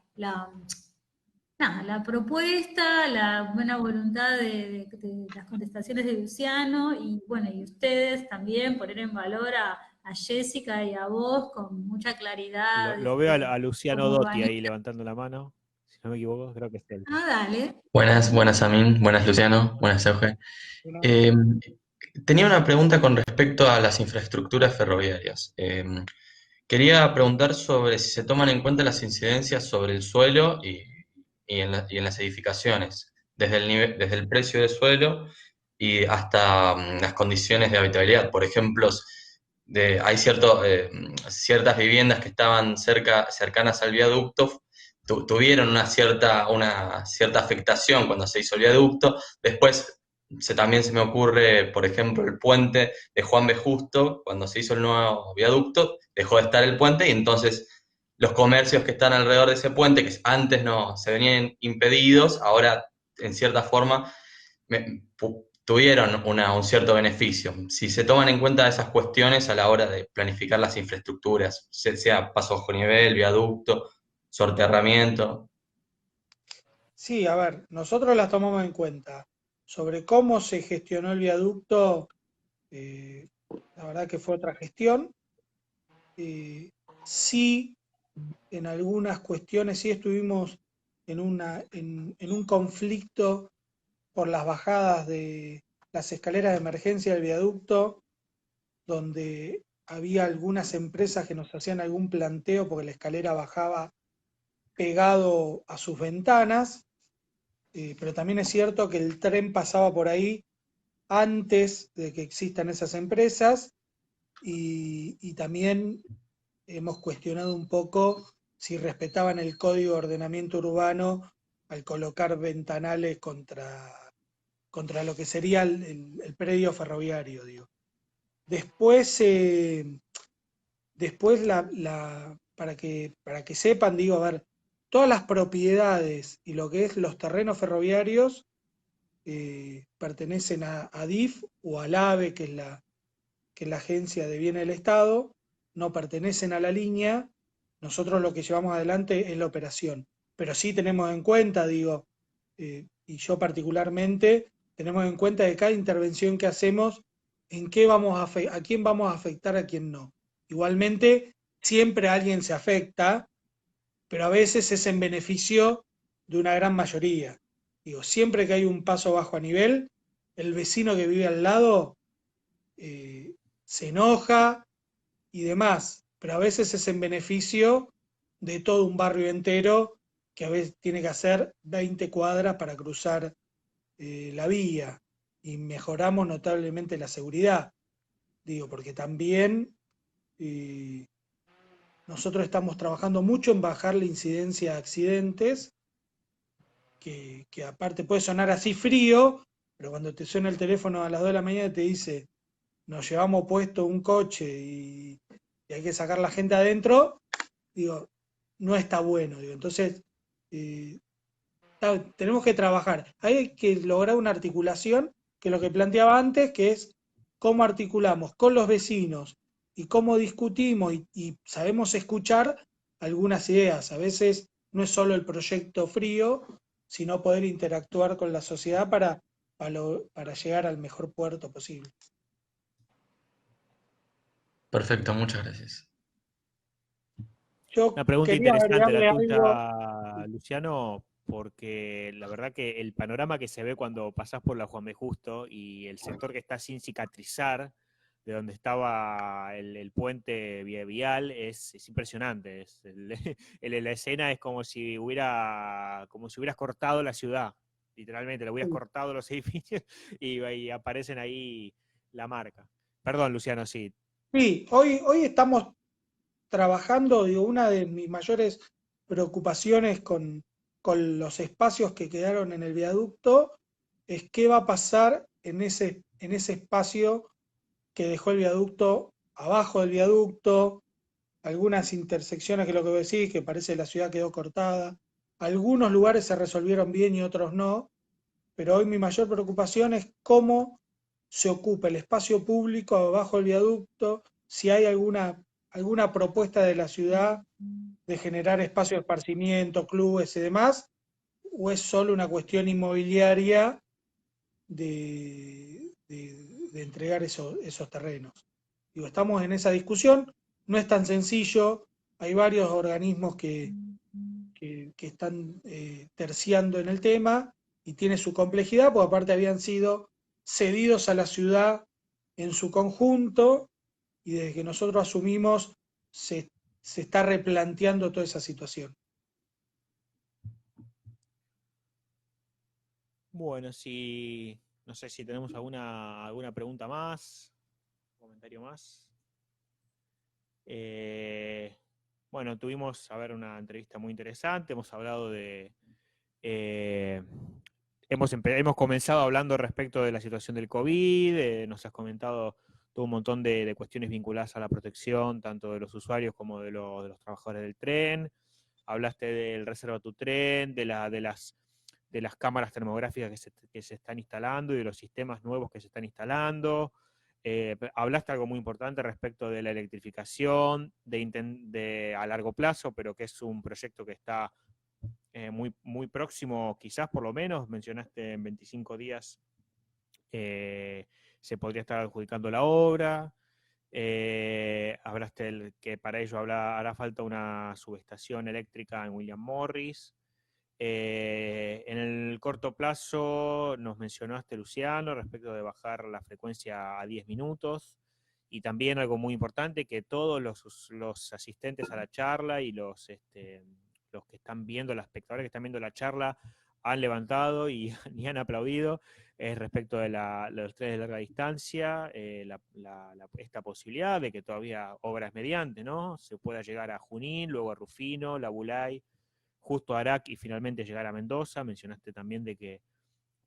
propuesta, la buena voluntad de las contestaciones de Luciano y bueno, y ustedes también poner en valor a Jessica y a vos con mucha claridad. Lo veo a Luciano como Dotti urbanista. ahí levantando la mano. Si no me equivoco, creo que es él. Dale. Buenas Amin, buenas Luciano, buenas Euge. Tenía una pregunta con respecto a las infraestructuras ferroviarias. Quería preguntar sobre si se toman en cuenta las incidencias sobre el suelo y en las edificaciones, desde el precio del suelo y hasta las condiciones de habitabilidad. Por ejemplo, hay ciertas viviendas que estaban cercanas al viaducto, tuvieron una cierta afectación cuando se hizo el viaducto. Después también se me ocurre, por ejemplo, el puente de Juan B. Justo, cuando se hizo el nuevo viaducto, dejó de estar el puente y entonces los comercios que están alrededor de ese puente, que antes no se venían impedidos, ahora en cierta forma tuvieron un cierto beneficio. Si se toman en cuenta esas cuestiones a la hora de planificar las infraestructuras, sea paso bajo nivel, viaducto, soterramiento. Sí, a ver, nosotros las tomamos en cuenta. Sobre cómo se gestionó el viaducto, la verdad que fue otra gestión. Sí, en algunas cuestiones sí estuvimos en un conflicto por las bajadas de las escaleras de emergencia del viaducto, donde había algunas empresas que nos hacían algún planteo porque la escalera bajaba pegado a sus ventanas, pero también es cierto que el tren pasaba por ahí antes de que existan esas empresas y también hemos cuestionado un poco si respetaban el código de ordenamiento urbano al colocar ventanales contra lo que sería el predio ferroviario, digo. Después, para que sepan, digo, a ver, todas las propiedades y lo que es los terrenos ferroviarios pertenecen a DIF o al AVE, que es la Agencia de Bienes del Estado, no pertenecen a la línea. Nosotros lo que llevamos adelante es la operación, pero sí tenemos en cuenta, digo, y yo particularmente, tenemos en cuenta que cada intervención que hacemos, en qué a quién vamos a afectar, a quién no. Igualmente, siempre alguien se afecta, pero a veces es en beneficio de una gran mayoría. Digo, siempre que hay un paso bajo a nivel, el vecino que vive al lado se enoja y demás, pero a veces es en beneficio de todo un barrio entero que a veces tiene que hacer 20 cuadras para cruzar la vía, y mejoramos notablemente la seguridad, digo, porque también nosotros estamos trabajando mucho en bajar la incidencia de accidentes, que aparte puede sonar así frío, pero cuando te suena el teléfono a las 2 de la mañana y te dice, nos llevamos puesto un coche y hay que sacar la gente adentro, digo, no está bueno. Digo. Entonces, tenemos que trabajar. Hay que lograr una articulación, que es lo que planteaba antes, que es cómo articulamos con los vecinos y cómo discutimos y sabemos escuchar algunas ideas. A veces no es solo el proyecto frío, sino poder interactuar con la sociedad para llegar al mejor puerto posible. Perfecto, muchas gracias. Yo Una pregunta quería interesante agregarle la algo. tuya, Luciano, porque la verdad que el panorama que se ve cuando pasás por la Juan B. Justo y el sector que está sin cicatrizar, de donde estaba el puente vial, es impresionante. La escena es como si hubieras cortado la ciudad, literalmente, le hubieras cortado los edificios y aparecen ahí la marca. Perdón, Luciano, sí. Sí, hoy estamos trabajando, digo, una de mis mayores preocupaciones con los espacios que quedaron en el viaducto es qué va a pasar en ese espacio que dejó el viaducto, abajo del viaducto, algunas intersecciones que es lo que vos decís, que parece la ciudad quedó cortada, algunos lugares se resolvieron bien y otros no, pero hoy mi mayor preocupación es cómo se ocupa el espacio público abajo del viaducto, si hay alguna propuesta de la ciudad de generar espacio de esparcimiento, clubes y demás, o es solo una cuestión inmobiliaria de entregar esos terrenos. Digo, estamos en esa discusión, no es tan sencillo, hay varios organismos que están terciando en el tema y tiene su complejidad, porque aparte habían sido cedidos a la ciudad en su conjunto, y desde que nosotros asumimos se está replanteando toda esa situación. Bueno, no sé si tenemos alguna pregunta más, comentario más. Bueno, tuvimos, una entrevista muy interesante, hemos hablado hemos comenzado hablando respecto de la situación del COVID, nos has comentado todo un montón de cuestiones vinculadas a la protección, tanto de los usuarios como de los trabajadores del tren. Hablaste del Reserva tu Tren, de las cámaras termográficas que se están instalando y de los sistemas nuevos que se están instalando. Hablaste algo muy importante respecto de la electrificación a largo plazo, pero que es un proyecto que está muy, muy próximo, quizás por lo menos, mencionaste en 25 días se podría estar adjudicando la obra. Hablaste que para ello hará falta una subestación eléctrica en William Morris. En el corto plazo nos mencionaste, Luciano, respecto de bajar la frecuencia a 10 minutos. Y también algo muy importante, que todos los asistentes a la charla y los que están viendo, los espectadores que están viendo la charla, han levantado y han aplaudido respecto de los trenes de larga distancia, esta posibilidad de que todavía obras mediante, ¿no? Se pueda llegar a Junín, luego a Rufino, La Bulay, justo a Arac y finalmente llegar a Mendoza. Mencionaste también de que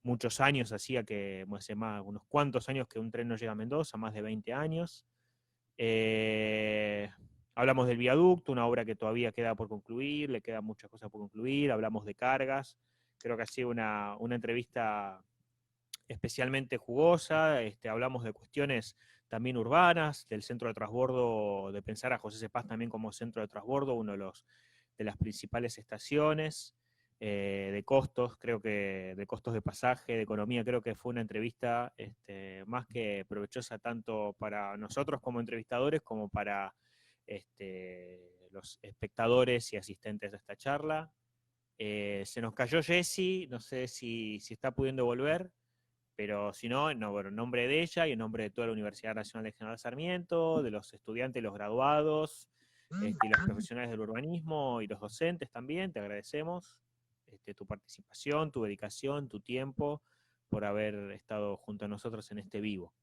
muchos años hacía que, hace unos cuantos años que un tren no llega a Mendoza, más de 20 años. Hablamos del viaducto, una obra que todavía queda por concluir, le quedan muchas cosas por concluir. Hablamos de cargas. Creo que ha sido una entrevista especialmente jugosa. Hablamos de cuestiones también urbanas, del centro de transbordo, de pensar a José Cepaz también como centro de transbordo, uno de las principales estaciones, de costos, creo que de costos de pasaje, de economía. Creo que fue una entrevista más que provechosa tanto para nosotros como entrevistadores como para los espectadores y asistentes de esta charla. Se nos cayó Jessy, no sé si está pudiendo volver, pero si no, bueno, en nombre de ella y en nombre de toda la Universidad Nacional de General Sarmiento, de los estudiantes, los graduados, y los profesionales del urbanismo y los docentes también. Te agradecemos tu participación, tu dedicación, tu tiempo, por haber estado junto a nosotros en este vivo.